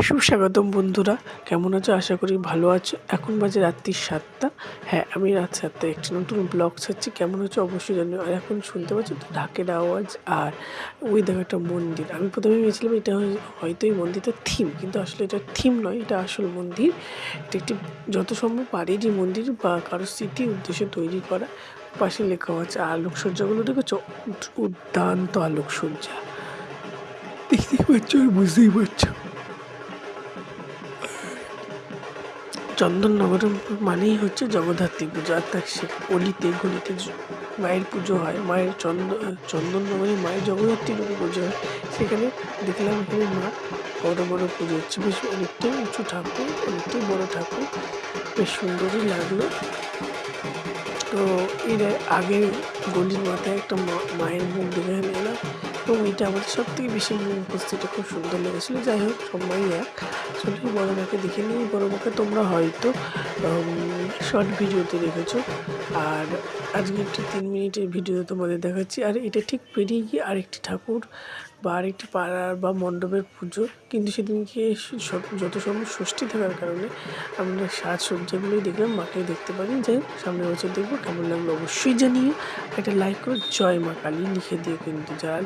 সুস্বাগতম বন্ধুরা, কেমন আছো? আশা করি ভালো আছো। এখন বাজে রাত্রি ৭টা। হ্যাঁ, আমি রাত ৭টায় একটি নতুন ব্লগ ছাড়ছি। কেমন হচ্ছে অবশ্যই জানিও। আর এখন শুনতে পাচ্ছ তো ঢাকের আওয়াজ, আর ওই দেখো একটা মন্দির। আমি প্রথমে ভেবেছিলাম এটা হয়তো এই মন্দিরটার থিম, কিন্তু আসলে এটা থিম নয়, এটা আসল মন্দির। এটা একটি যত সম্ভব বাড়িরই মন্দির বা কারোর স্মৃতির উদ্দেশ্যে তৈরি করা। পাশে লেখা আছে আলোকসজ্জাগুলো দেখেছো, দুর্দান্ত আলোকসজ্জা। দেখতেই পাচ্ছ আর বুঝতেই পারছো। চন্দননগর মানেই হচ্ছে জগদ্ধাত্রী পুজো, আর তার সে অলিতে গলিতে মায়ের পুজো হয়। মায়ের চন্দননগরে মায়ের জগদ্ধাত্রী পুজো হয়। সেখানে দেখলাম এখানে মা বড় বড় পুজো হচ্ছে, বেশ অনেকটাই উঁচু ঠাকুর, অনেকটাই বড় ঠাকুর, বেশ সুন্দরই লাগলো। তো এর আগে গলির মাথায় একটা মায়ের মুখ দেখে এলাম, এবং এটা আমাদের সব থেকে বেশি উপস্থিতিটা খুব সুন্দর লেগেছিলো। যাই হোক, সবাই এক আসলে বড় মাকে দেখে নিই। বড় মাকে তোমরা হয়তো শর্ট ভিডিওতে দেখেছো, আর আজকে একটি 3 মিনিটের ভিডিওতে তোমাদের দেখাচ্ছি। আর এটা ঠিক পেরিয়ে গিয়ে আরেকটি ঠাকুর বা আরেকটি পাড়ার বা মণ্ডপের পুজো, কিন্তু সেদিনকে যত সম্ভব ষষ্ঠী থাকার কারণে আমরা সাজসজ্জাগুলোই দেখলাম, মাকে দেখতে পারি। যাই হোক, সামনের বছর দেখবো। কেমন লাগলো অবশ্যই জানিও। একটা লাইক করে জয় মা কালী লিখে দিও কিন্তু যারা